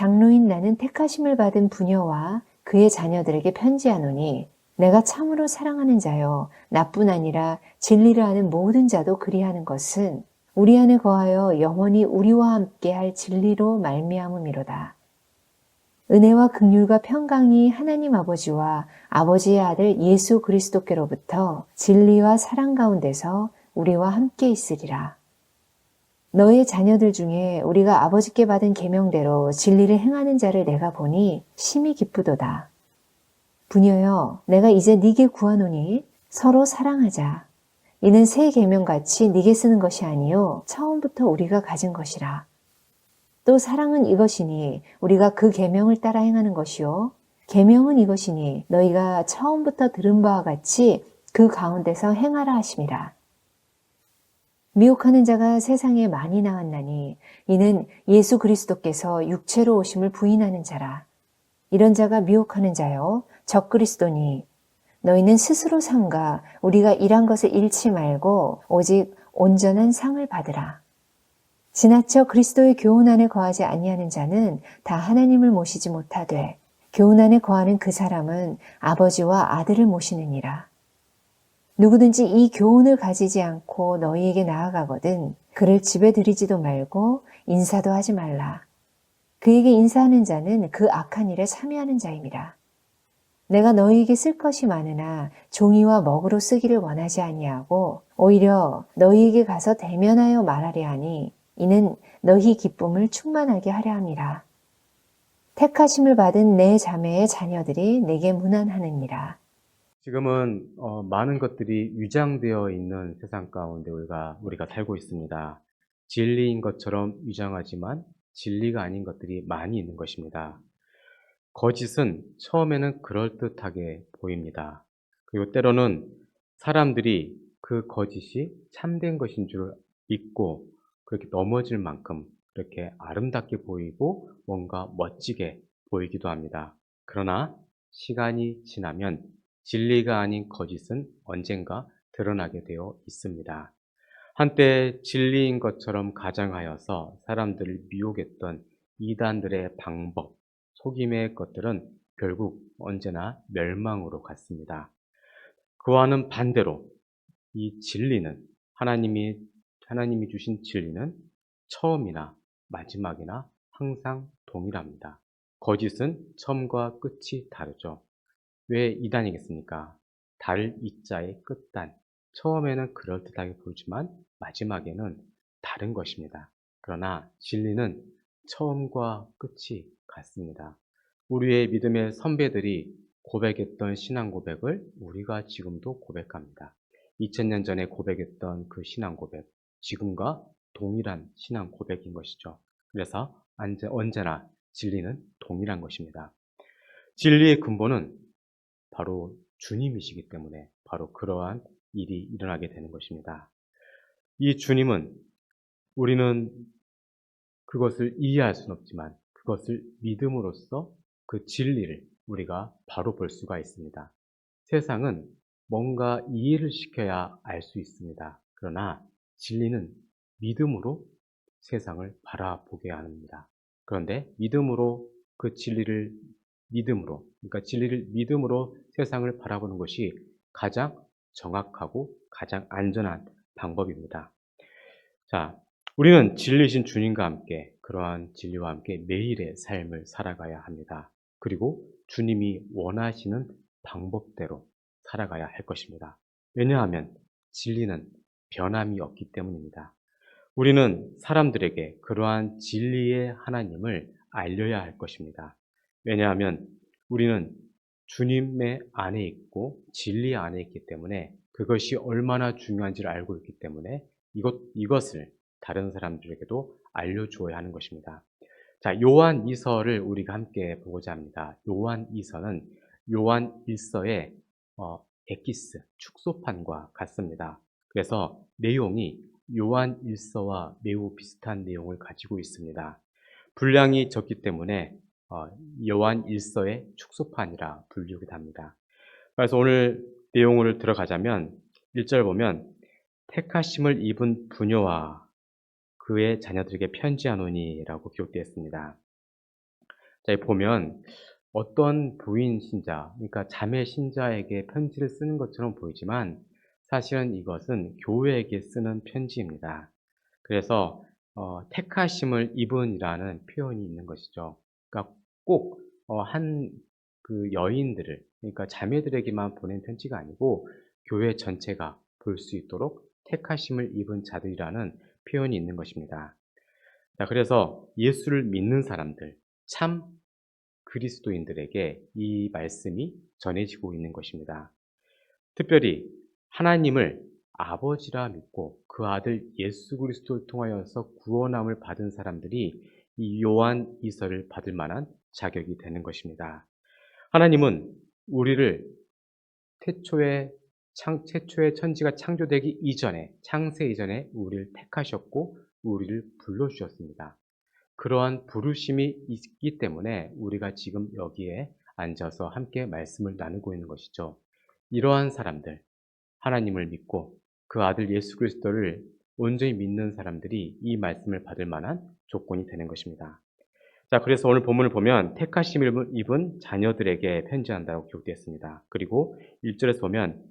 장로인 나는 택하심을 받은 부녀와 그의 자녀들에게 편지하노니 내가 참으로 사랑하는 자여 나뿐 아니라 진리를 아는 모든 자도 그리하는 것은 우리 안에 거하여 영원히 우리와 함께 할 진리로 말미암음이로다. 은혜와 긍휼과 평강이 하나님 아버지와 아버지의 아들 예수 그리스도께로부터 진리와 사랑 가운데서 우리와 함께 있으리라. 너의 자녀들 중에 우리가 아버지께 받은 계명대로 진리를 행하는 자를 내가 보니 심히 기쁘도다. 부녀여, 내가 이제 네게 구하노니 서로 사랑하자. 이는 새 계명같이 네게 쓰는 것이 아니요 처음부터 우리가 가진 것이라. 또 사랑은 이것이니 우리가 그 계명을 따라 행하는 것이요 계명은 이것이니 너희가 처음부터 들은 바와 같이 그 가운데서 행하라 하심이라. 미혹하는 자가 세상에 많이 나왔나니 이는 예수 그리스도께서 육체로 오심을 부인하는 자라. 이런 자가 미혹하는 자요 적그리스도니 너희는 스스로 삼가 우리가 일한 것을 잃지 말고 오직 온전한 상을 받으라. 지나쳐 그리스도의 교훈 안에 거하지 아니하는 자는 다 하나님을 모시지 못하되 교훈 안에 거하는 그 사람은 아버지와 아들을 모시느니라. 누구든지 이 교훈을 가지지 않고 너희에게 나아가거든 그를 집에 들이지도 말고 인사도 하지 말라. 그에게 인사하는 자는 그 악한 일에 참여하는 자임이라. 내가 너희에게 쓸 것이 많으나 종이와 먹으로 쓰기를 원하지 아니하고 오히려 너희에게 가서 대면하여 말하려 하니 이는 너희 기쁨을 충만하게 하려 함이라. 택하심을 받은 내 자매의 자녀들이 내게 문안하느니라. 지금은 많은 것들이 위장되어 있는 세상 가운데 우리가 살고 있습니다. 진리인 것처럼 위장하지만 진리가 아닌 것들이 많이 있는 것입니다. 거짓은 처음에는 그럴듯하게 보입니다. 그리고 때로는 사람들이 그 거짓이 참된 것인 줄 믿고 그렇게 넘어질 만큼 그렇게 아름답게 보이고 뭔가 멋지게 보이기도 합니다. 그러나 시간이 지나면 진리가 아닌 거짓은 언젠가 드러나게 되어 있습니다. 한때 진리인 것처럼 가장하여서 사람들을 미혹했던 이단들의 방법, 속임의 것들은 결국 언제나 멸망으로 갔습니다. 그와는 반대로 이 진리는 하나님이 주신 진리는 처음이나 마지막이나 항상 동일합니다. 거짓은 처음과 끝이 다르죠. 왜 이단이겠습니까? 달 이자의 끝단. 처음에는 그럴듯하게 보이지만 마지막에는 다른 것입니다. 그러나 진리는 처음과 끝이 같습니다. 우리의 믿음의 선배들이 고백했던 신앙 고백을 우리가 지금도 고백합니다. 2000년 전에 고백했던 그 신앙 고백, 지금과 동일한 신앙 고백인 것이죠. 그래서 언제나 진리는 동일한 것입니다. 진리의 근본은 바로 주님이시기 때문에 바로 그러한 일이 일어나게 되는 것입니다. 이 주님은 우리는 그것을 이해할 수는 없지만 그것을 믿음으로써 그 진리를 우리가 바로 볼 수가 있습니다. 세상은 뭔가 이해를 시켜야 알 수 있습니다. 그러나 진리는 믿음으로 세상을 바라보게 합니다. 그런데 진리를 믿음으로 세상을 바라보는 것이 가장 정확하고 가장 안전한 방법입니다. 자, 우리는 진리신 주님과 함께 그러한 진리와 함께 매일의 삶을 살아가야 합니다. 그리고 주님이 원하시는 방법대로 살아가야 할 것입니다. 왜냐하면 진리는 변함이 없기 때문입니다. 우리는 사람들에게 그러한 진리의 하나님을 알려야 할 것입니다. 왜냐하면 우리는 주님의 안에 있고 진리 안에 있기 때문에 그것이 얼마나 중요한지를 알고 있기 때문에 이것을 다른 사람들에게도 알려주어야 하는 것입니다. 자, 요한 2서를 우리가 함께 보고자 합니다. 요한 2서는 요한 1서의 엑기스, 축소판과 같습니다. 그래서 내용이 요한 1서와 매우 비슷한 내용을 가지고 있습니다. 분량이 적기 때문에 요한 1서의 축소판이라 불리기도 합니다. 그래서 오늘 내용을 들어가자면 1절 보면 택하심을 입은 부녀와 그의 자녀들에게 편지하노니 라고 기록되어 있습니다. 자, 여기 보면 어떤 부인 신자, 그러니까 자매 신자에게 편지를 쓰는 것처럼 보이지만 사실은 이것은 교회에게 쓰는 편지입니다. 그래서 택하심을 입은이라는 표현이 있는 것이죠. 그러니까 꼭 한 그 여인들을, 그러니까 자매들에게만 보낸 편지가 아니고 교회 전체가 볼 수 있도록 택하심을 입은 자들이라는 표현이 있는 것입니다. 자, 그래서 예수를 믿는 사람들, 참 그리스도인들에게 이 말씀이 전해지고 있는 것입니다. 특별히 하나님을 아버지라 믿고 그 아들 예수 그리스도를 통하여서 구원함을 받은 사람들이 이 요한 이서를 받을 만한 자격이 되는 것입니다. 하나님은 우리를 최초의 천지가 창조되기 이전에, 창세 이전에 우리를 택하셨고 우리를 불러주셨습니다. 그러한 부르심이 있기 때문에 우리가 지금 여기에 앉아서 함께 말씀을 나누고 있는 것이죠. 이러한 사람들, 하나님을 믿고 그 아들 예수 그리스도를 온전히 믿는 사람들이 이 말씀을 받을 만한 조건이 되는 것입니다. 자, 그래서 오늘 본문을 보면 택하심을 입은 자녀들에게 편지한다고 기록되어 있습니다. 그리고 1절에서 보면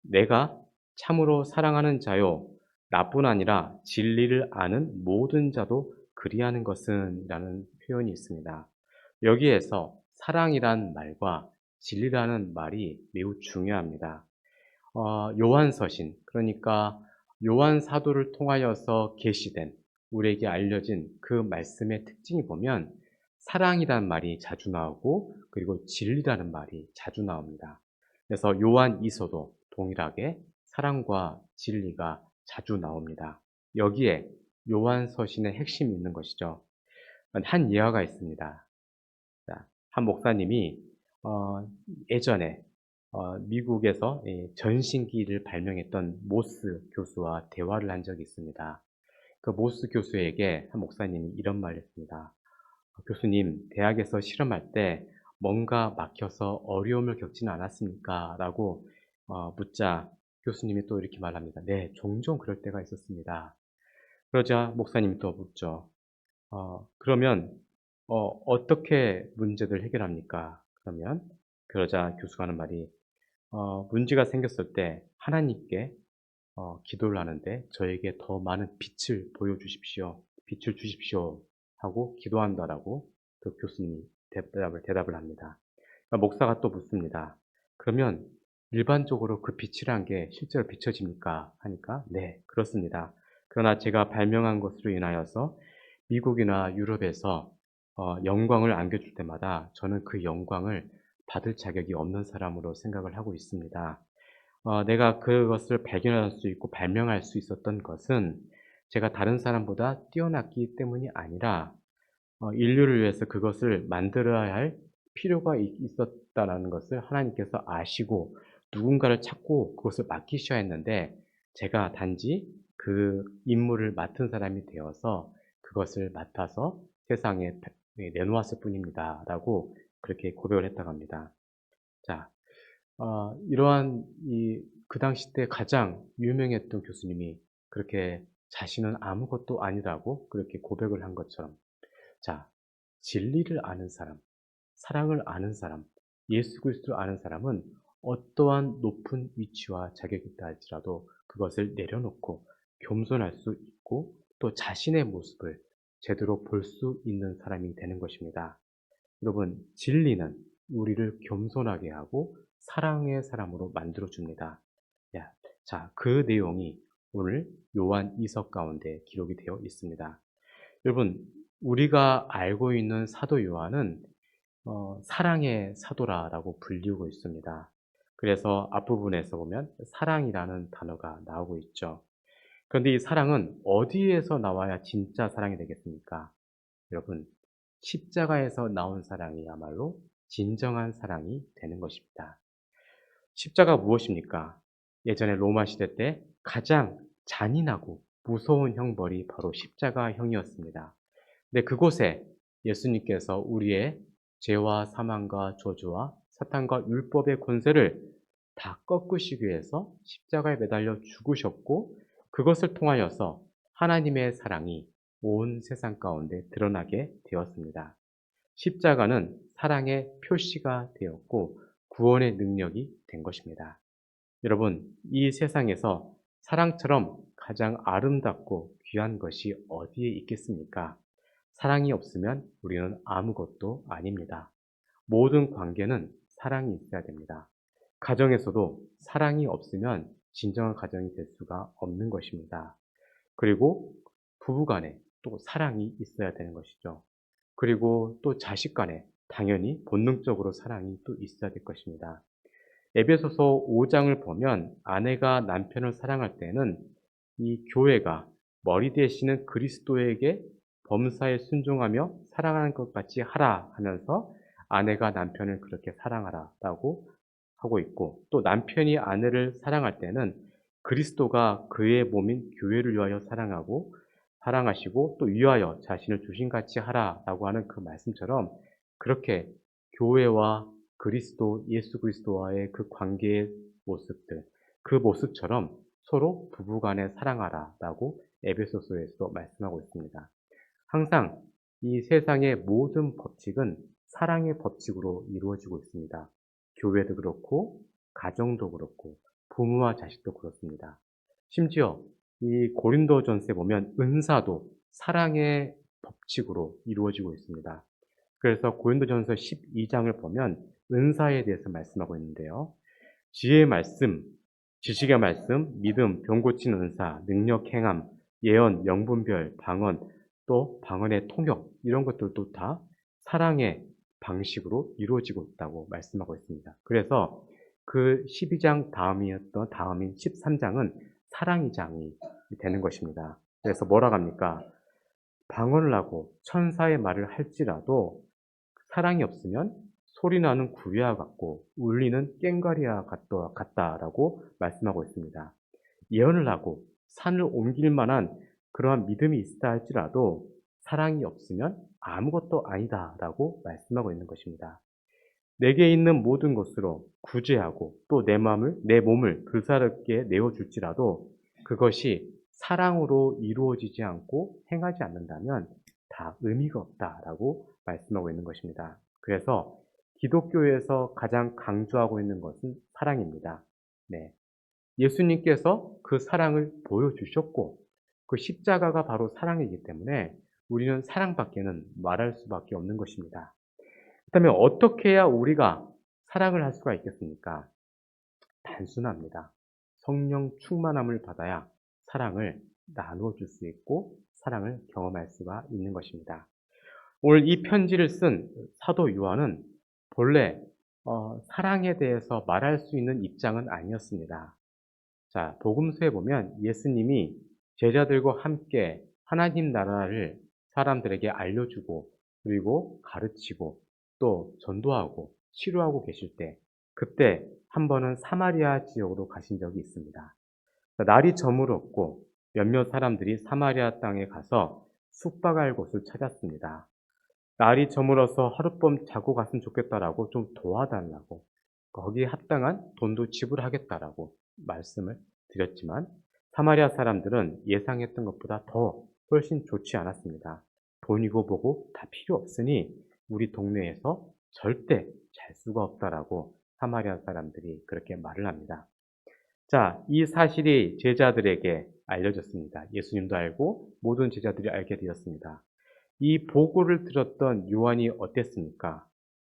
내가 참으로 사랑하는 자요 나뿐 아니라 진리를 아는 모든 자도 그리하는 것은 라는 표현이 있습니다. 여기에서 사랑이란 말과 진리라는 말이 매우 중요합니다. 요한서신, 그러니까 요한 사도를 통하여서 계시된 우리에게 알려진 그 말씀의 특징이 보면 사랑이라는 말이 자주 나오고 그리고 진리라는 말이 자주 나옵니다. 그래서 요한 이서도 동일하게 사랑과 진리가 자주 나옵니다. 여기에 요한서신의 핵심이 있는 것이죠. 한 예화가 있습니다. 자, 한 목사님이 예전에 미국에서 전신기를 발명했던 모스 교수와 대화를 한 적이 있습니다. 그 모스 교수에게 한 목사님이 이런 말을 했습니다. 교수님, 대학에서 실험할 때 뭔가 막혀서 어려움을 겪지는 않았습니까? 라고 묻자 교수님이 또 이렇게 말합니다. 네, 종종 그럴 때가 있었습니다. 그러자 목사님이 또 묻죠. 그러면 어떻게 문제들 해결합니까? 그러자 교수가 하는 말이 문제가 생겼을 때 하나님께 기도를 하는데 저에게 더 많은 빛을 보여주십시오. 빛을 주십시오. 하고 기도한다라고 그 교수님이 대답을 합니다. 그러니까 목사가 또 묻습니다. 그러면 일반적으로 그 빛이란 게 실제로 비춰집니까? 하니까 네, 그렇습니다. 그러나 제가 발명한 것으로 인하여서 미국이나 유럽에서 영광을 안겨줄 때마다 저는 그 영광을 받을 자격이 없는 사람으로 생각을 하고 있습니다. 내가 그것을 발견할 수 있고 발명할 수 있었던 것은 제가 다른 사람보다 뛰어났기 때문이 아니라 인류를 위해서 그것을 만들어야 할 필요가 있었다라는 것을 하나님께서 아시고 누군가를 찾고 그것을 맡기셔야 했는데 제가 단지 그 임무를 맡은 사람이 되어서 그것을 맡아서 세상에 내놓았을 뿐입니다라고 그렇게 고백을 했다고 합니다. 자, 이러한 그 당시 때 가장 유명했던 교수님이 그렇게 자신은 아무것도 아니라고 그렇게 고백을 한 것처럼 자, 진리를 아는 사람, 사랑을 아는 사람, 예수 그리스도를 아는 사람은 어떠한 높은 위치와 자격이 있다 할지라도 그것을 내려놓고 겸손할 수 있고 또 자신의 모습을 제대로 볼 수 있는 사람이 되는 것입니다. 여러분, 진리는 우리를 겸손하게 하고 사랑의 사람으로 만들어 줍니다. 자, 그 내용이 오늘 요한 이서 가운데 기록이 되어 있습니다. 여러분, 우리가 알고 있는 사도 요한은 사랑의 사도라고 불리고 있습니다. 그래서 앞부분에서 보면 사랑이라는 단어가 나오고 있죠. 그런데 이 사랑은 어디에서 나와야 진짜 사랑이 되겠습니까? 여러분, 십자가에서 나온 사랑이야말로 진정한 사랑이 되는 것입니다. 십자가 무엇입니까? 예전에 로마 시대 때 가장 잔인하고 무서운 형벌이 바로 십자가형이었습니다. 근데 그곳에 예수님께서 우리의 죄와 사망과 저주와 사탄과 율법의 권세를 다 꺾으시기 위해서 십자가에 매달려 죽으셨고 그것을 통하여서 하나님의 사랑이 온 세상 가운데 드러나게 되었습니다. 십자가는 사랑의 표시가 되었고 구원의 능력이 된 것입니다. 여러분, 이 세상에서 사랑처럼 가장 아름답고 귀한 것이 어디에 있겠습니까? 사랑이 없으면 우리는 아무것도 아닙니다. 모든 관계는 사랑이 있어야 됩니다. 가정에서도 사랑이 없으면 진정한 가정이 될 수가 없는 것입니다. 그리고 부부간에 또 사랑이 있어야 되는 것이죠. 그리고 또 자식 간에 당연히 본능적으로 사랑이 또 있어야 될 것입니다. 에베소서 5장을 보면 아내가 남편을 사랑할 때는 이 교회가 머리 되시는 그리스도에게 범사에 순종하며 사랑하는 것 같이 하라 하면서 아내가 남편을 그렇게 사랑하라라고 하고 있고, 또 남편이 아내를 사랑할 때는 그리스도가 그의 몸인 교회를 위하여 사랑하시고 또 위하여 자신을 주신같이 하라라고 하는 그 말씀처럼 그렇게 교회와 그리스도, 예수 그리스도와의 그 관계의 모습들, 그 모습처럼 서로 부부간에 사랑하라라고 에베소서에서 말씀하고 있습니다. 항상 이 세상의 모든 법칙은 사랑의 법칙으로 이루어지고 있습니다. 교회도 그렇고, 가정도 그렇고, 부모와 자식도 그렇습니다. 심지어 이 고린도전서에 보면 은사도 사랑의 법칙으로 이루어지고 있습니다. 그래서 고린도전서 12장을 보면 은사에 대해서 말씀하고 있는데요. 지혜의 말씀, 지식의 말씀, 믿음, 병 고치는 은사, 능력 행함, 예언, 명분별, 방언, 또 방언의 통역, 이런 것들도 다 사랑의 방식으로 이루어지고 있다고 말씀하고 있습니다. 그래서 그 12장 다음인 13장은 사랑의 장이 되는 것입니다. 그래서 뭐라고 합니까? 방언을 하고 천사의 말을 할지라도 사랑이 없으면 소리나는 구리와 같고 울리는 꽹과리와 같다라고 말씀하고 있습니다. 예언을 하고 산을 옮길 만한 그러한 믿음이 있다 할지라도 사랑이 없으면 아무것도 아니다라고 말씀하고 있는 것입니다. 내게 있는 모든 것으로 구제하고 또 내 몸을 불사르게 내어줄지라도 그것이 사랑으로 이루어지지 않고 행하지 않는다면 다 의미가 없다라고 말씀하고 있는 것입니다. 그래서 기독교에서 가장 강조하고 있는 것은 사랑입니다. 네. 예수님께서 그 사랑을 보여주셨고 그 십자가가 바로 사랑이기 때문에 우리는 사랑밖에는 말할 수밖에 없는 것입니다. 그렇다면 어떻게 해야 우리가 사랑을 할 수가 있겠습니까? 단순합니다. 성령 충만함을 받아야 사랑을 나누어 줄 수 있고 사랑을 경험할 수가 있는 것입니다. 오늘 이 편지를 쓴 사도 요한은 본래 사랑에 대해서 말할 수 있는 입장은 아니었습니다. 자, 복음서에 보면 예수님이 제자들과 함께 하나님 나라를 사람들에게 알려주고 그리고 가르치고 또 전도하고 치료하고 계실 때 그때 한 번은 사마리아 지역으로 가신 적이 있습니다. 날이 저물었고 몇몇 사람들이 사마리아 땅에 가서 숙박할 곳을 찾았습니다. 날이 저물어서 하룻밤 자고 갔으면 좋겠다라고 좀 도와달라고 거기에 합당한 돈도 지불하겠다라고 말씀을 드렸지만 사마리아 사람들은 예상했던 것보다 더 훨씬 좋지 않았습니다. 돈이고 뭐고 다 필요 없으니 우리 동네에서 절대 잘 수가 없다라고 사마리아 사람들이 그렇게 말을 합니다. 자, 이 사실이 제자들에게 알려졌습니다. 예수님도 알고 모든 제자들이 알게 되었습니다. 이 보고를 들었던 요한이 어땠습니까?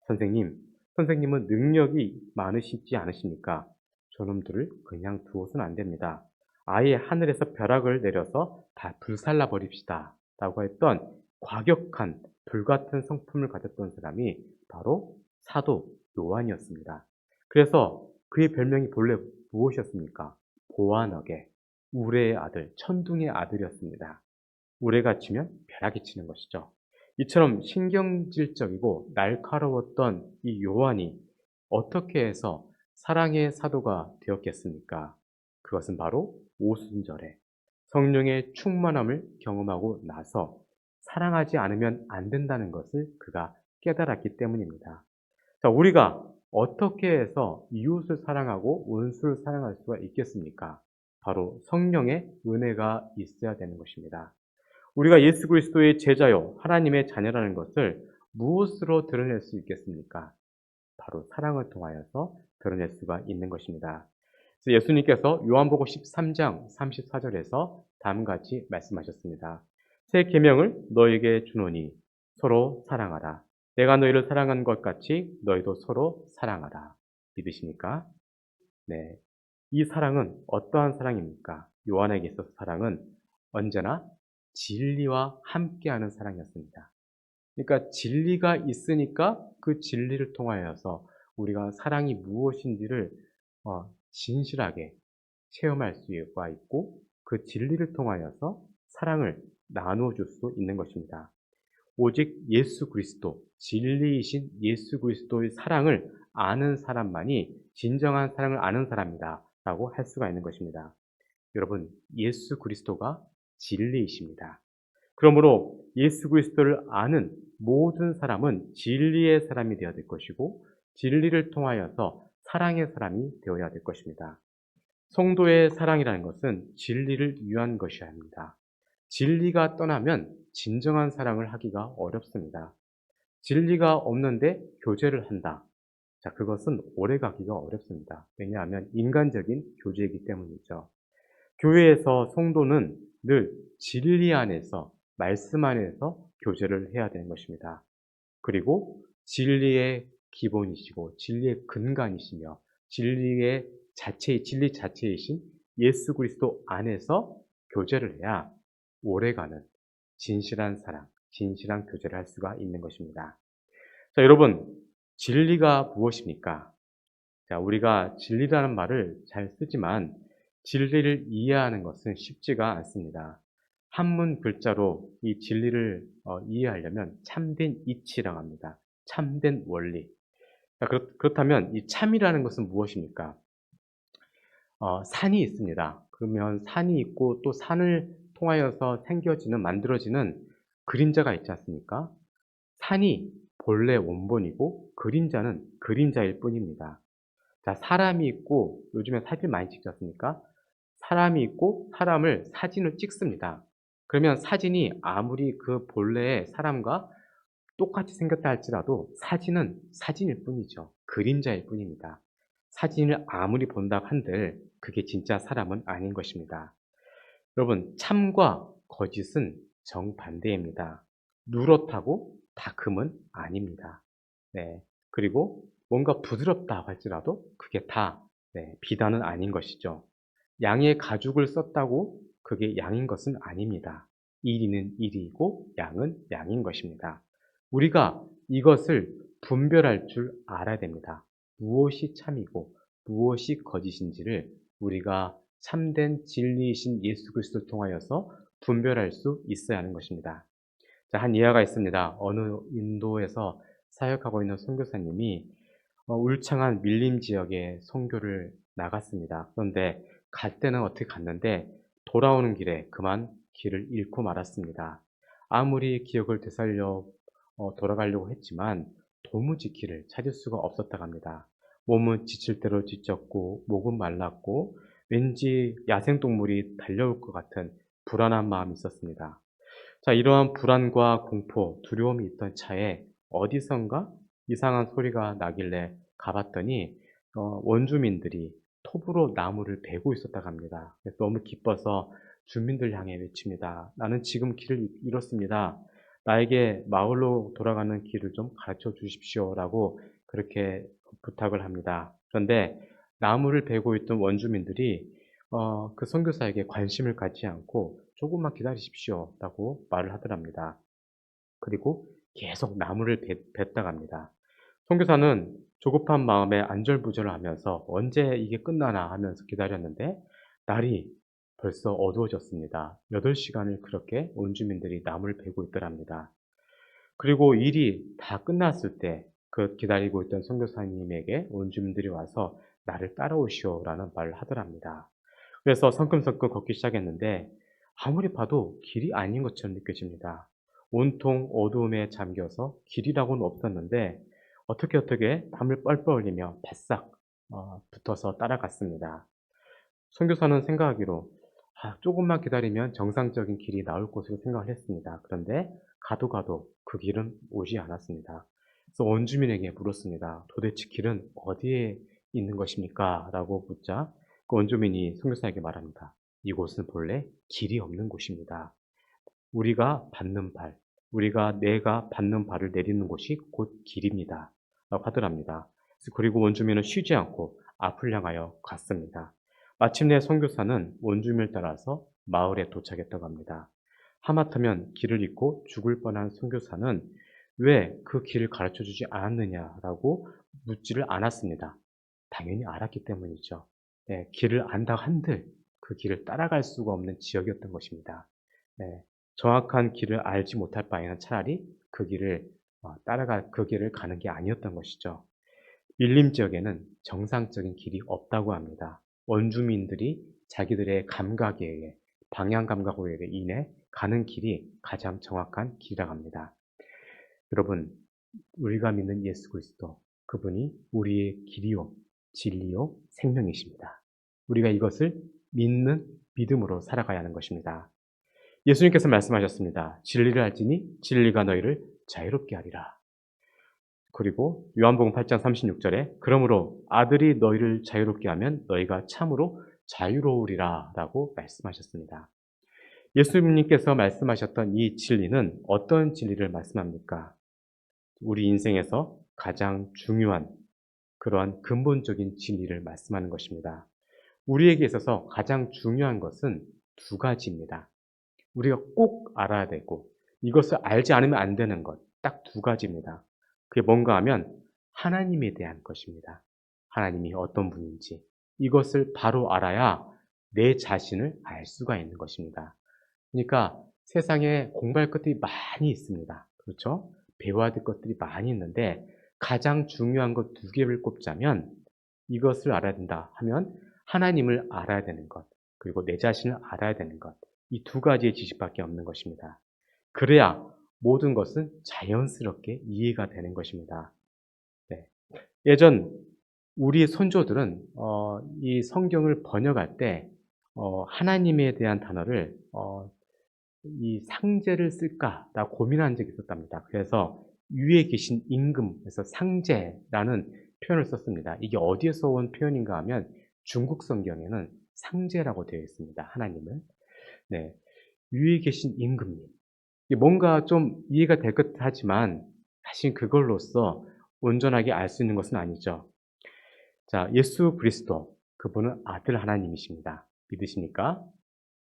선생님은 능력이 많으시지 않으십니까? 저놈들을 그냥 두어서는 안 됩니다. 아예 하늘에서 벼락을 내려서 다 불살라 버립시다. 라고 했던 과격한 불같은 성품을 가졌던 사람이 바로 사도 요한이었습니다. 그래서 그의 별명이 본래 무엇이었습니까? 보아너게, 우레의 아들, 천둥의 아들이었습니다. 우레가 치면 벼락이 치는 것이죠. 이처럼 신경질적이고 날카로웠던 이 요한이 어떻게 해서 사랑의 사도가 되었겠습니까? 그것은 바로 오순절에 성령의 충만함을 경험하고 나서 사랑하지 않으면 안 된다는 것을 그가 깨달았기 때문입니다. 자, 우리가 어떻게 해서 이웃을 사랑하고 원수를 사랑할 수가 있겠습니까? 바로 성령의 은혜가 있어야 되는 것입니다. 우리가 예수 그리스도의 제자요 하나님의 자녀라는 것을 무엇으로 드러낼 수 있겠습니까? 바로 사랑을 통하여서 드러낼 수가 있는 것입니다. 그래서 예수님께서 요한복음 13장 34절에서 다음과 같이 말씀하셨습니다. 새 계명을 너에게 주노니 서로 사랑하라. 내가 너희를 사랑한 것 같이 너희도 서로 사랑하라. 믿으십니까? 네. 이 사랑은 어떠한 사랑입니까? 요한에게 있어서 사랑은 언제나 진리와 함께하는 사랑이었습니다. 그러니까 진리가 있으니까 그 진리를 통하여서 우리가 사랑이 무엇인지를 진실하게 체험할 수가 있고 그 진리를 통하여서 사랑을 나누어 줄 수 있는 것입니다. 오직 예수 그리스도, 진리이신 예수 그리스도의 사랑을 아는 사람만이 진정한 사랑을 아는 사람이다 라고 할 수가 있는 것입니다. 여러분, 예수 그리스도가 진리이십니다. 그러므로 예수 그리스도를 아는 모든 사람은 진리의 사람이 되어야 될 것이고 진리를 통하여서 사랑의 사람이 되어야 될 것입니다. 성도의 사랑이라는 것은 진리를 위한 것이어야 합니다. 진리가 떠나면 진정한 사랑을 하기가 어렵습니다. 진리가 없는데 교제를 한다. 자, 그것은 오래 가기가 어렵습니다. 왜냐하면 인간적인 교제이기 때문이죠. 교회에서 성도는 늘 진리 안에서, 말씀 안에서 교제를 해야 되는 것입니다. 그리고 진리의 기본이시고, 진리의 근간이시며, 진리 자체이신 예수 그리스도 안에서 교제를 해야 오래가는 진실한 사랑, 진실한 교제를 할 수가 있는 것입니다. 자, 여러분, 진리가 무엇입니까? 자, 우리가 진리라는 말을 잘 쓰지만 진리를 이해하는 것은 쉽지가 않습니다. 한문 글자로 이 진리를 이해하려면 참된 이치라고 합니다. 참된 원리. 자, 그렇다면 이 참이라는 것은 무엇입니까? 산이 있습니다. 그러면 산이 있고 또 산을 통하여서 만들어지는 그림자가 있지 않습니까? 산이 본래 원본이고 그림자는 그림자일 뿐입니다. 자, 사람이 있고 요즘에 사진 많이 찍지 않습니까? 사람이 있고 사람을 사진을 찍습니다. 그러면 사진이 아무리 그 본래의 사람과 똑같이 생겼다 할지라도 사진은 사진일 뿐이죠. 그림자일 뿐입니다. 사진을 아무리 본다 한들 그게 진짜 사람은 아닌 것입니다. 여러분, 참과 거짓은 정반대입니다. 누렇다고 다 금은 아닙니다. 네. 그리고 뭔가 부드럽다 할지라도 그게 다 비단은 아닌 것이죠. 양의 가죽을 썼다고 그게 양인 것은 아닙니다. 일이는 일이고 양은 양인 것입니다. 우리가 이것을 분별할 줄 알아야 됩니다. 무엇이 참이고 무엇이 거짓인지를 우리가 참된 진리이신 예수 그리스도를 통하여서 분별할 수 있어야 하는 것입니다. 자, 한 예화가 있습니다. 어느 인도에서 사역하고 있는 선교사님이 울창한 밀림 지역에 선교를 나갔습니다. 그런데 갈 때는 어떻게 갔는데 돌아오는 길에 그만 길을 잃고 말았습니다. 아무리 기억을 되살려 돌아가려고 했지만 도무지 길을 찾을 수가 없었다고 합니다. 몸은 지칠 대로 지쳤고 목은 말랐고 왠지 야생동물이 달려올 것 같은 불안한 마음이 있었습니다. 자, 이러한 불안과 공포, 두려움이 있던 차에 어디선가 이상한 소리가 나길래 가봤더니 원주민들이 톱으로 나무를 베고 있었다고 합니다. 그래서 너무 기뻐서 주민들 향해 외칩니다. 나는 지금 길을 잃었습니다. 나에게 마을로 돌아가는 길을 좀 가르쳐 주십시오라고 그렇게 부탁을 합니다. 그런데 나무를 베고 있던 원주민들이 그 선교사에게 관심을 갖지 않고 조금만 기다리십시오라고 말을 하더랍니다. 그리고 계속 나무를 뱉다가 합니다. 선교사는 조급한 마음에 안절부절을 하면서 언제 이게 끝나나 하면서 기다렸는데 날이 벌써 어두워졌습니다. 8시간을 그렇게 원주민들이 나무를 베고 있더랍니다. 그리고 일이 다 끝났을 때 그 기다리고 있던 선교사님에게 원주민들이 와서 나를 따라오시오라는 말을 하더랍니다. 그래서 성큼성큼 걷기 시작했는데 아무리 봐도 길이 아닌 것처럼 느껴집니다. 온통 어두움에 잠겨서 길이라고는 없었는데 어떻게 땀을 뻘뻘 흘리며 바싹 붙어서 따라갔습니다. 선교사는 생각하기로 조금만 기다리면 정상적인 길이 나올 것으로 생각을 했습니다. 그런데 가도 그 길은 오지 않았습니다. 그래서 원주민에게 물었습니다. 도대체 길은 어디에 있는 것입니까? 라고 묻자 그 원주민이 선교사에게 말합니다. 이곳은 본래 길이 없는 곳입니다. 내가 밟는 발을 내딛는 곳이 곧 길입니다. 라고 하더랍니다. 그리고 원주민은 쉬지 않고 앞을 향하여 갔습니다. 마침내 선교사는 원주민을 따라서 마을에 도착했다고 합니다. 하마터면 길을 잃고 죽을 뻔한 선교사는 왜 그 길을 가르쳐 주지 않았느냐라고 묻지를 않았습니다. 당연히 알았기 때문이죠. 네, 길을 안다 한들 그 길을 따라갈 수가 없는 지역이었던 것입니다. 네, 정확한 길을 알지 못할 바에는 차라리 그 길을 가는 게 아니었던 것이죠. 밀림 지역에는 정상적인 길이 없다고 합니다. 원주민들이 자기들의 감각에 의해, 방향 감각으로 인해 가는 길이 가장 정확한 길이라고 합니다. 여러분, 우리가 믿는 예수 그리스도, 그분이 우리의 길이요, 진리요, 생명이십니다. 우리가 이것을 믿는 믿음으로 살아가야 하는 것입니다. 예수님께서 말씀하셨습니다. 진리를 알지니 진리가 너희를 자유롭게 하리라. 그리고 요한복음 8장 36절에 그러므로 아들이 너희를 자유롭게 하면 너희가 참으로 자유로우리라 라고 말씀하셨습니다. 예수님께서 말씀하셨던 이 진리는 어떤 진리를 말씀합니까? 우리 인생에서 가장 중요한 그러한 근본적인 진리를 말씀하는 것입니다. 우리에게 있어서 가장 중요한 것은 두 가지입니다. 우리가 꼭 알아야 되고 이것을 알지 않으면 안 되는 것, 딱 두 가지입니다. 그게 뭔가 하면 하나님에 대한 것입니다. 하나님이 어떤 분인지 이것을 바로 알아야 내 자신을 알 수가 있는 것입니다. 그러니까 세상에 공부할 것들이 많이 있습니다. 그렇죠? 배워야 될 것들이 많이 있는데 가장 중요한 것 두 개를 꼽자면 이것을 알아야 된다 하면 하나님을 알아야 되는 것, 그리고 내 자신을 알아야 되는 것. 이 두 가지의 지식밖에 없는 것입니다. 그래야 모든 것은 자연스럽게 이해가 되는 것입니다. 네. 예전 우리 손조들은 이 성경을 번역할 때 하나님에 대한 단어를 이 상제를 쓸까라고 고민한 적이 있었답니다. 그래서 위에 계신 임금에서 상제라는 표현을 썼습니다. 이게 어디에서 온 표현인가 하면 중국 성경에는 상제라고 되어 있습니다. 하나님을. 네. 위에 계신 임금님. 뭔가 좀 이해가 될 것 하지만 사실 그걸로써 온전하게 알 수 있는 것은 아니죠. 자, 예수 그리스도 그분은 아들 하나님이십니다. 믿으십니까?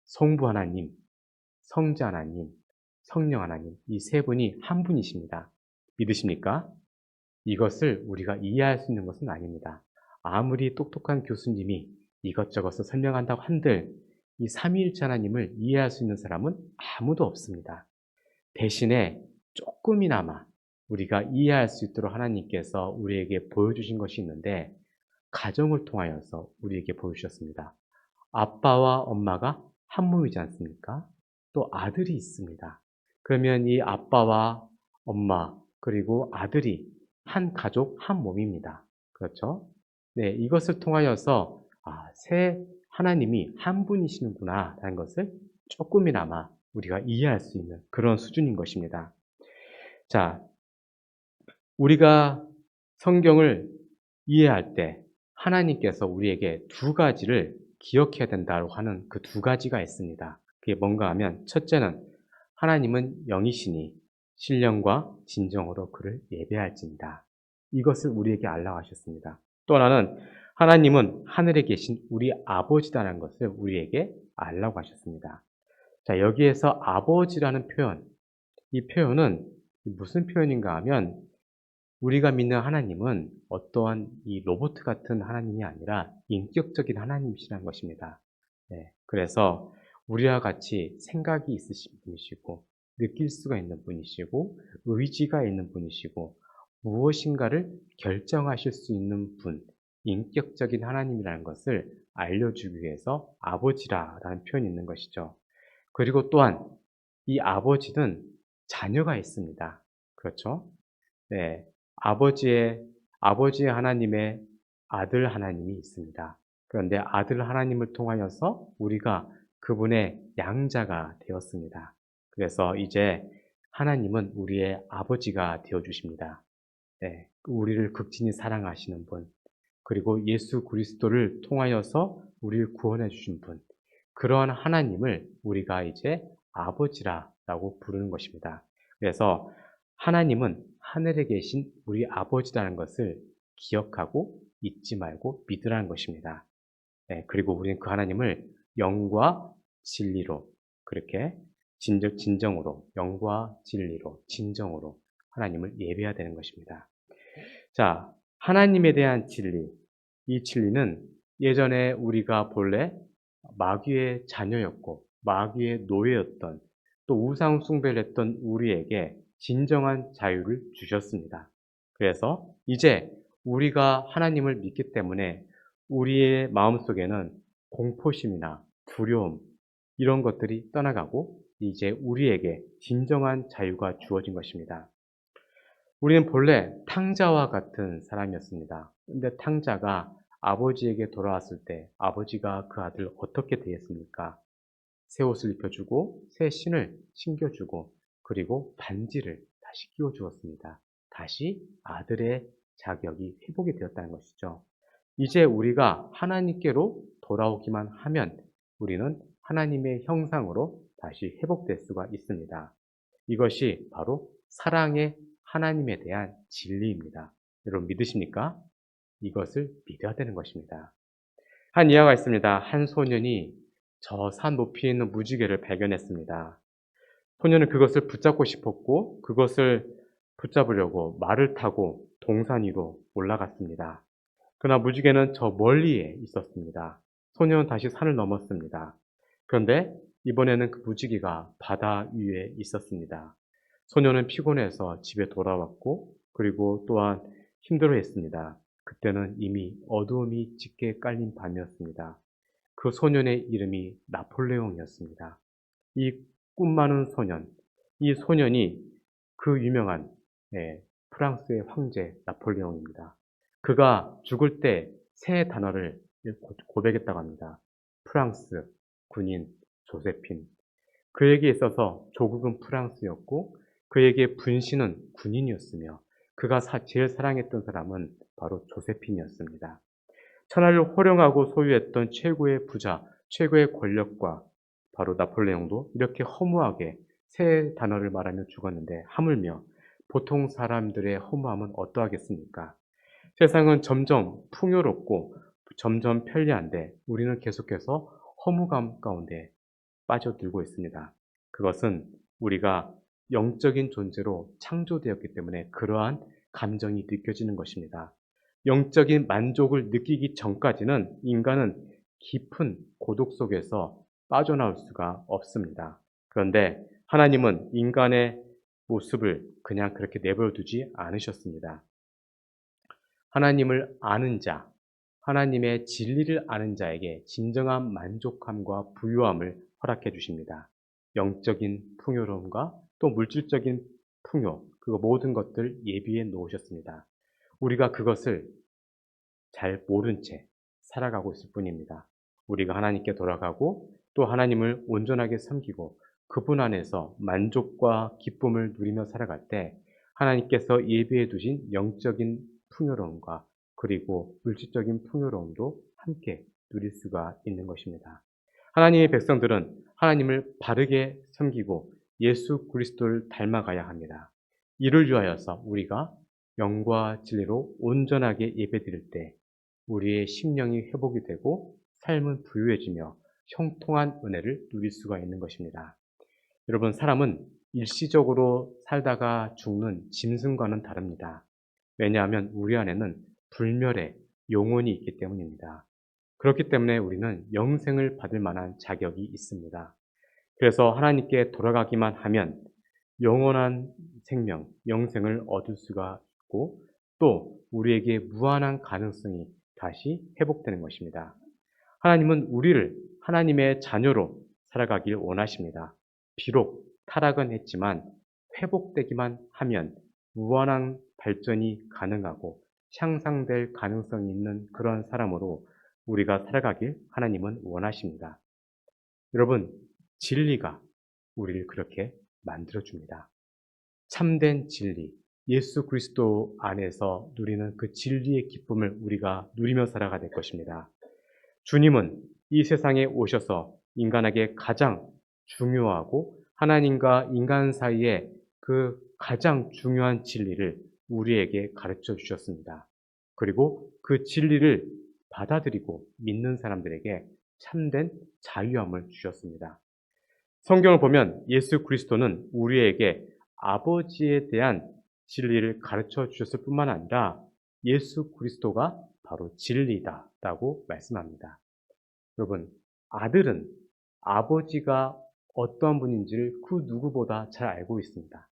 성부 하나님, 성자 하나님, 성령 하나님 이 세 분이 한 분이십니다. 믿으십니까? 이것을 우리가 이해할 수 있는 것은 아닙니다. 아무리 똑똑한 교수님이 이것저것을 설명한다고 한들 이 삼위일체 하나님을 이해할 수 있는 사람은 아무도 없습니다. 대신에 조금이나마 우리가 이해할 수 있도록 하나님께서 우리에게 보여주신 것이 있는데 가정을 통하여서 우리에게 보여주셨습니다. 아빠와 엄마가 한 몸이지 않습니까? 또 아들이 있습니다. 그러면 이 아빠와 엄마 그리고 아들이 한 가족 한 몸입니다. 그렇죠? 네, 이것을 통하여서 새 하나님이 한 분이시는구나 라는 것을 조금이나마 우리가 이해할 수 있는 그런 수준인 것입니다. 자, 우리가 성경을 이해할 때 하나님께서 우리에게 두 가지를 기억해야 된다고 하는 그 두 가지가 있습니다. 그게 뭔가 하면 첫째는 하나님은 영이시니 신령과 진정으로 그를 예배할지니라. 이것을 우리에게 알라고 하셨습니다. 또 하나는 하나님은 하늘에 계신 우리 아버지다라는 것을 우리에게 알라고 하셨습니다. 자, 여기에서 아버지라는 표현, 이 표현은 무슨 표현인가 하면 우리가 믿는 하나님은 어떠한 이 로봇 같은 하나님이 아니라 인격적인 하나님이시라는 것입니다. 네, 그래서 우리와 같이 생각이 있으신 분이시고 느낄 수가 있는 분이시고 의지가 있는 분이시고 무엇인가를 결정하실 수 있는 분, 인격적인 하나님이라는 것을 알려주기 위해서 아버지라는 표현이 있는 것이죠. 그리고 또한 이 아버지는 자녀가 있습니다. 그렇죠? 네. 아버지의 하나님의 아들 하나님이 있습니다. 그런데 아들 하나님을 통하여서 우리가 그분의 양자가 되었습니다. 그래서 이제 하나님은 우리의 아버지가 되어 주십니다. 네, 우리를 극진히 사랑하시는 분, 그리고 예수 그리스도를 통하여서 우리를 구원해 주신 분, 그러한 하나님을 우리가 이제 아버지라고 부르는 것입니다. 그래서 하나님은 하늘에 계신 우리 아버지라는 것을 기억하고 잊지 말고 믿으라는 것입니다. 네, 그리고 우리는 그 하나님을 영과 진리로 그렇게 진정으로 영과 진리로 진정으로 하나님을 예배해야 되는 것입니다. 자, 하나님에 대한 진리. 이 진리는 예전에 우리가 본래 마귀의 자녀였고 마귀의 노예였던 또 우상 숭배를 했던 우리에게 진정한 자유를 주셨습니다. 그래서 이제 우리가 하나님을 믿기 때문에 우리의 마음속에는 공포심이나 두려움 이런 것들이 떠나가고 이제 우리에게 진정한 자유가 주어진 것입니다. 우리는 본래 탕자와 같은 사람이었습니다. 근데 탕자가 아버지에게 돌아왔을 때 아버지가 그 아들을 어떻게 대했습니까? 새 옷을 입혀주고 새 신을 신겨주고 그리고 반지를 다시 끼워주었습니다. 다시 아들의 자격이 회복이 되었다는 것이죠. 이제 우리가 하나님께로 돌아오기만 하면 우리는 하나님의 형상으로 다시 회복될 수가 있습니다. 이것이 바로 사랑의 하나님에 대한 진리입니다. 여러분 믿으십니까? 이것을 믿어야 되는 것입니다. 한 이야기가 있습니다. 한 소년이 저 산 높이에 있는 무지개를 발견했습니다. 소년은 그것을 붙잡고 싶었고 그것을 붙잡으려고 말을 타고 동산 위로 올라갔습니다. 그러나 무지개는 저 멀리에 있었습니다. 소년은 다시 산을 넘었습니다. 그런데 이번에는 그 무지개가 바다 위에 있었습니다. 소년은 피곤해서 집에 돌아왔고 그리고 또한 힘들어했습니다. 그때는 이미 어두움이 짙게 깔린 밤이었습니다. 그 소년의 이름이 나폴레옹이었습니다. 이 꿈 많은 소년, 이 소년이 그 유명한 프랑스의 황제 나폴레옹입니다. 그가 죽을 때 세 단어를 고백했다고 합니다. 프랑스, 군인, 조세핀. 그에게 있어서 조국은 프랑스였고 그에게 분신은 군인이었으며 그가 제일 사랑했던 사람은 바로 조세핀이었습니다. 천하를 호령하고 소유했던 최고의 부자, 최고의 권력과 바로 나폴레옹도 이렇게 허무하게 세 단어를 말하며 죽었는데 하물며 보통 사람들의 허무함은 어떠하겠습니까? 세상은 점점 풍요롭고 점점 편리한데 우리는 계속해서 허무감 가운데 빠져들고 있습니다. 그것은 우리가 영적인 존재로 창조되었기 때문에 그러한 감정이 느껴지는 것입니다. 영적인 만족을 느끼기 전까지는 인간은 깊은 고독 속에서 빠져나올 수가 없습니다. 그런데 하나님은 인간의 모습을 그냥 그렇게 내버려 두지 않으셨습니다. 하나님을 아는 자, 하나님의 진리를 아는 자에게 진정한 만족함과 부유함을 허락해 주십니다. 영적인 풍요로움과 또 물질적인 풍요, 그 모든 것들 예비해 놓으셨습니다. 우리가 그것을 잘 모른 채 살아가고 있을 뿐입니다. 우리가 하나님께 돌아가고 또 하나님을 온전하게 섬기고 그분 안에서 만족과 기쁨을 누리며 살아갈 때 하나님께서 예비해 두신 영적인 풍요로움과 그리고 물질적인 풍요로움도 함께 누릴 수가 있는 것입니다. 하나님의 백성들은 하나님을 바르게 섬기고 예수 그리스도를 닮아가야 합니다. 이를 위하여서 우리가 영과 진리로 온전하게 예배드릴 때 우리의 심령이 회복이 되고 삶은 부유해지며 형통한 은혜를 누릴 수가 있는 것입니다. 여러분, 사람은 일시적으로 살다가 죽는 짐승과는 다릅니다. 왜냐하면 우리 안에는 불멸의 영혼이 있기 때문입니다. 그렇기 때문에 우리는 영생을 받을 만한 자격이 있습니다. 그래서 하나님께 돌아가기만 하면 영원한 생명, 영생을 얻을 수가 있고 또 우리에게 무한한 가능성이 다시 회복되는 것입니다. 하나님은 우리를 하나님의 자녀로 살아가길 원하십니다. 비록 타락은 했지만 회복되기만 하면 무한한 발전이 가능하고 향상될 가능성이 있는 그런 사람으로 우리가 살아가길 하나님은 원하십니다. 여러분, 진리가 우리를 그렇게 만들어줍니다. 참된 진리, 예수 그리스도 안에서 누리는 그 진리의 기쁨을 우리가 누리며 살아가 될 것입니다. 주님은 이 세상에 오셔서 인간에게 가장 중요하고 하나님과 인간 사이에 그 가장 중요한 진리를 우리에게 가르쳐 주셨습니다. 그리고 그 진리를 받아들이고 믿는 사람들에게 참된 자유함을 주셨습니다. 성경을 보면 예수 그리스도는 우리에게 아버지에 대한 진리를 가르쳐 주셨을 뿐만 아니라 예수 그리스도가 바로 진리다라고 말씀합니다. 여러분, 아들은 아버지가 어떠한 분인지를 그 누구보다 잘 알고 있습니다.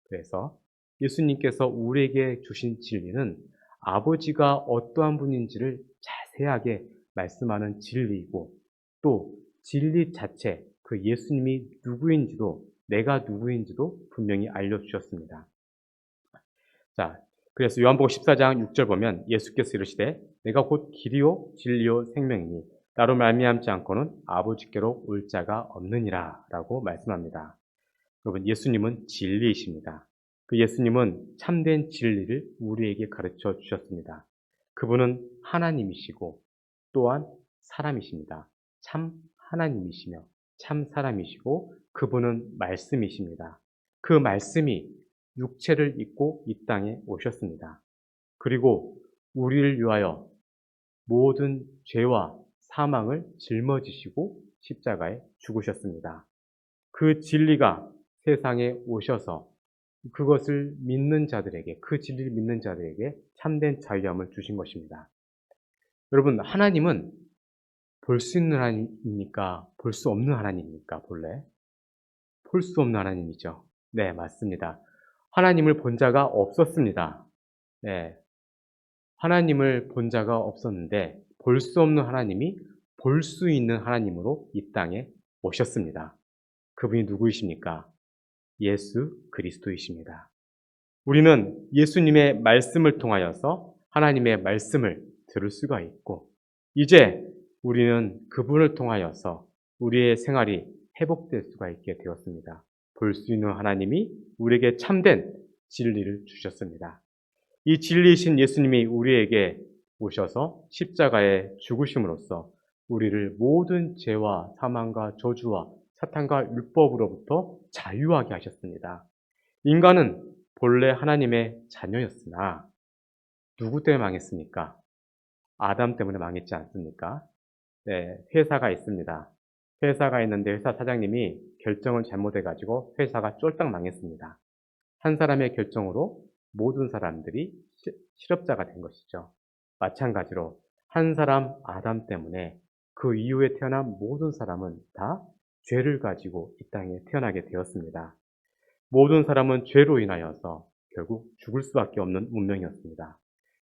그래서 예수님께서 우리에게 주신 진리는 아버지가 어떠한 분인지를 자세하게 말씀하는 진리이고 또 진리 자체, 그 예수님이 누구인지도 내가 누구인지도 분명히 알려주셨습니다. 자, 그래서 요한복음 14장 6절 보면 예수께서 이르시되 내가 곧 길이요 진리요 생명이니 나로 말미암지 않고는 아버지께로 올 자가 없느니라 라고 말씀합니다. 여러분, 예수님은 진리이십니다. 그 예수님은 참된 진리를 우리에게 가르쳐 주셨습니다. 그분은 하나님이시고 또한 사람이십니다. 참 하나님이시며 참 사람이시고 그분은 말씀이십니다. 그 말씀이 육체를 입고 이 땅에 오셨습니다. 그리고 우리를 위하여 모든 죄와 사망을 짊어지시고 십자가에 죽으셨습니다. 그 진리가 세상에 오셔서 그것을 믿는 자들에게, 그 진리를 믿는 자들에게 참된 자유함을 주신 것입니다. 여러분, 하나님은 볼 수 있는 하나님입니까? 볼 수 없는 하나님입니까? 본래? 볼 수 없는 하나님이죠. 네, 맞습니다. 하나님을 본 자가 없었습니다. 네, 하나님을 본 자가 없었는데 볼 수 없는 하나님이 볼 수 있는 하나님으로 이 땅에 오셨습니다. 그분이 누구이십니까? 예수 그리스도이십니다. 우리는 예수님의 말씀을 통하여서 하나님의 말씀을 들을 수가 있고 이제 우리는 그분을 통하여서 우리의 생활이 회복될 수가 있게 되었습니다. 볼 수 있는 하나님이 우리에게 참된 진리를 주셨습니다. 이 진리이신 예수님이 우리에게 오셔서 십자가에 죽으심으로써 우리를 모든 죄와 사망과 저주와 사탄과 율법으로부터 자유하게 하셨습니다. 인간은 본래 하나님의 자녀였으나 누구 때문에 망했습니까? 아담 때문에 망했지 않습니까? 네, 회사가 있습니다. 회사가 있는데 회사 사장님이 결정을 잘못해가지고 회사가 쫄딱 망했습니다. 한 사람의 결정으로 모든 사람들이 실업자가 된 것이죠. 마찬가지로 한 사람 아담 때문에 그 이후에 태어난 모든 사람은 다 죄를 가지고 이 땅에 태어나게 되었습니다. 모든 사람은 죄로 인하여서 결국 죽을 수밖에 없는 운명이었습니다.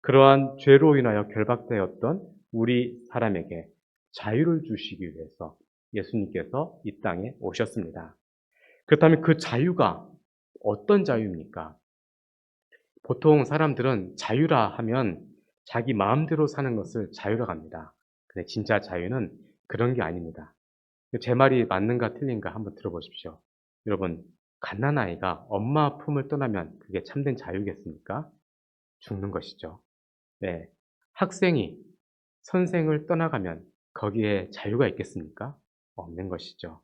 그러한 죄로 인하여 결박되었던 우리 사람에게 자유를 주시기 위해서 예수님께서 이 땅에 오셨습니다. 그렇다면 그 자유가 어떤 자유입니까? 보통 사람들은 자유라 하면 자기 마음대로 사는 것을 자유라고 합니다. 근데 진짜 자유는 그런 게 아닙니다. 제 말이 맞는가 틀린가 한번 들어보십시오. 여러분, 갓난아이가 엄마 품을 떠나면 그게 참된 자유겠습니까? 죽는 것이죠. 네. 학생이 선생을 떠나가면 거기에 자유가 있겠습니까? 없는 것이죠.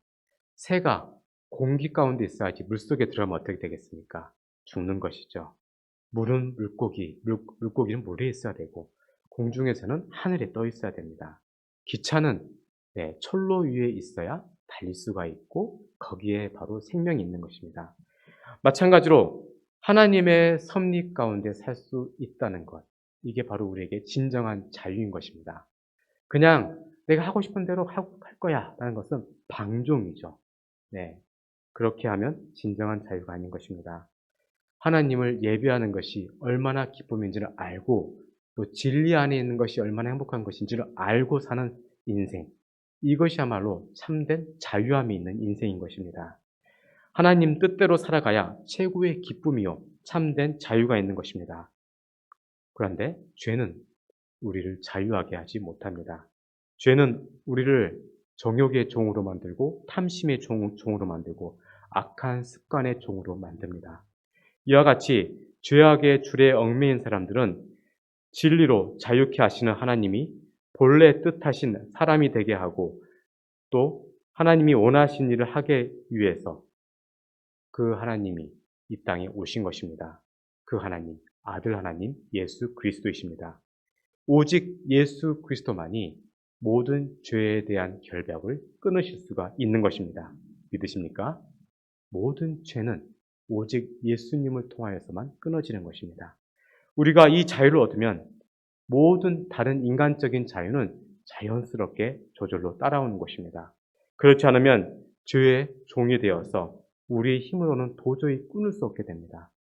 새가 공기 가운데 있어야지 물속에 들어가면 어떻게 되겠습니까? 죽는 것이죠. 물은 물고기는 물에 있어야 되고, 공중에서는 하늘에 떠 있어야 됩니다. 기차는 네, 철로 위에 있어야 달릴 수가 있고, 거기에 바로 생명이 있는 것입니다. 마찬가지로 하나님의 섭리 가운데 살 수 있다는 것, 이게 바로 우리에게 진정한 자유인 것입니다. 그냥 내가 하고 싶은 대로 할 거야 라는 것은 방종이죠. 네, 그렇게 하면 진정한 자유가 아닌 것입니다. 하나님을 예배하는 것이 얼마나 기쁨인지를 알고 또 진리 안에 있는 것이 얼마나 행복한 것인지를 알고 사는 인생, 이것이야말로 참된 자유함이 있는 인생인 것입니다. 하나님 뜻대로 살아가야 최고의 기쁨이요 참된 자유가 있는 것입니다. 그런데 죄는 우리를 자유하게 하지 못합니다. 죄는 우리를 정욕의 종으로 만들고 탐심의 종으로 만들고 악한 습관의 종으로 만듭니다. 이와 같이 죄악의 줄에 얽매인 사람들은 진리로 자유케 하시는 하나님이 본래 뜻하신 사람이 되게 하고 또 하나님이 원하신 일을 하기 위해서 그 하나님이 이 땅에 오신 것입니다. 그 하나님, 아들 하나님 예수 그리스도이십니다. 오직 예수 그리스도만이 모든 죄에 대한 결벽을 끊으실 수가 있는 것입니다. 믿으십니까? 모든 죄는 오직 예수님을 통하여서만 끊어지는 것입니다. 우리가 이 자유를 얻으면 모든 다른 인간적인 자유는 자연스럽게 저절로 따라오는 것입니다. 그렇지 않으면 죄의 종이 되어서 우리의 힘으로는 도저히 끊을 수 없게 됩니다.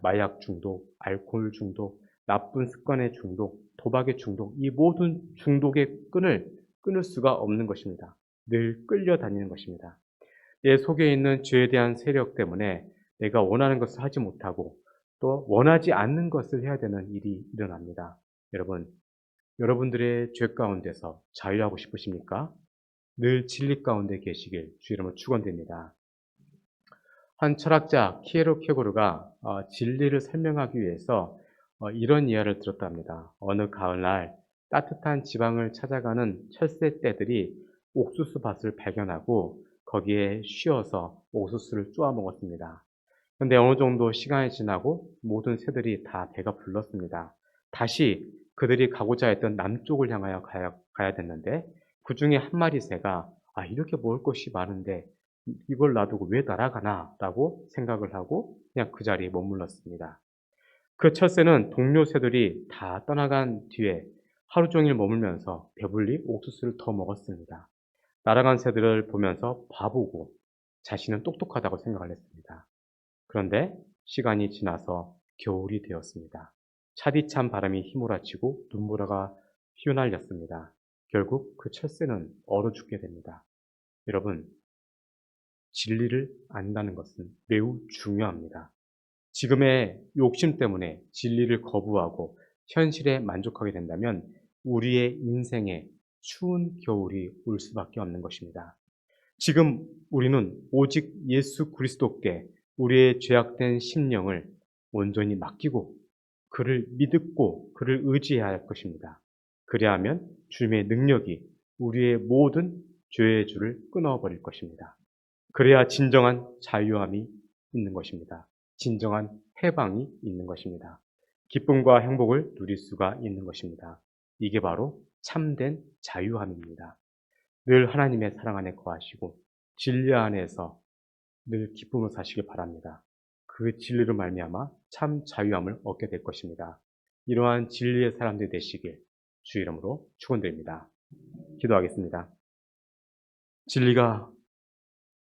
마약 중독, 알코올 중독, 나쁜 습관의 중독, 도박의 중독, 이 모든 중독의 끈을 끊을 수가 없는 것입니다. 늘 끌려다니는 것입니다. 내 속에 있는 죄에 대한 세력 때문에 내가 원하는 것을 하지 못하고 또 원하지 않는 것을 해야 되는 일이 일어납니다. 여러분들의 죄 가운데서 자유하고 싶으십니까? 늘 진리 가운데 계시길 주 이름으로 축원드립니다. 한 철학자 키에로케고르가 진리를 설명하기 위해서 이런 이야기를 들었답니다. 어느 가을날 따뜻한 지방을 찾아가는 철새떼들이 옥수수 밭을 발견하고 거기에 쉬어서 옥수수를 쪼아 먹었습니다. 그런데 어느 정도 시간이 지나고 모든 새들이 다 배가 불렀습니다. 다시 그들이 가고자 했던 남쪽을 향하여 가야 됐는데 그 중에 한 마리 새가 이렇게 먹을 것이 많은데 이걸 놔두고 왜 날아가나 라고 생각을 하고 그냥 그 자리에 머물렀습니다. 그 철새는 동료 새들이 다 떠나간 뒤에 하루 종일 머물면서 배불리 옥수수를 더 먹었습니다. 날아간 새들을 보면서 바보고 자신은 똑똑하다고 생각을 했습니다. 그런데 시간이 지나서 겨울이 되었습니다. 차디찬 바람이 휘몰아치고 눈보라가 휘날렸습니다. 결국 그 철새는 얼어 죽게 됩니다. 여러분, 진리를 안다는 것은 매우 중요합니다. 지금의 욕심 때문에 진리를 거부하고 현실에 만족하게 된다면 우리의 인생에 추운 겨울이 올 수밖에 없는 것입니다. 지금 우리는 오직 예수 그리스도께 우리의 죄악된 심령을 온전히 맡기고 그를 믿고 그를 의지해야 할 것입니다. 그래야 하면 주님의 능력이 우리의 모든 죄의 줄을 끊어버릴 것입니다. 그래야 진정한 자유함이 있는 것입니다. 진정한 해방이 있는 것입니다. 기쁨과 행복을 누릴 수가 있는 것입니다. 이게 바로 참된 자유함입니다. 늘 하나님의 사랑 안에 거하시고 진리 안에서 늘 기쁨으로 사시길 바랍니다. 그 진리로 말미암아 참 자유함을 얻게 될 것입니다. 이러한 진리의 사람들이 되시길 주 이름으로 축원드립니다. 기도하겠습니다. 진리가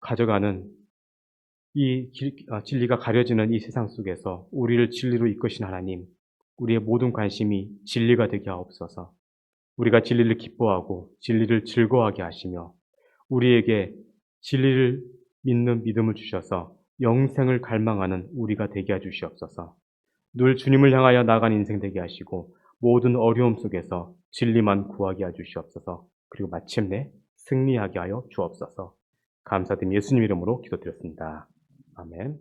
가져가는 진리가 가려지는 이 세상 속에서 우리를 진리로 이끄신 하나님, 우리의 모든 관심이 진리가 되게 하옵소서. 우리가 진리를 기뻐하고 진리를 즐거워하게 하시며 우리에게 진리를 믿는 믿음을 주셔서 영생을 갈망하는 우리가 되게 해주시옵소서. 늘 주님을 향하여 나아가는 인생 되게 하시고 모든 어려움 속에서 진리만 구하게 해주시옵소서. 그리고 마침내 승리하게 하여 주옵소서. 감사드리며 예수님 이름으로 기도드렸습니다. 아멘.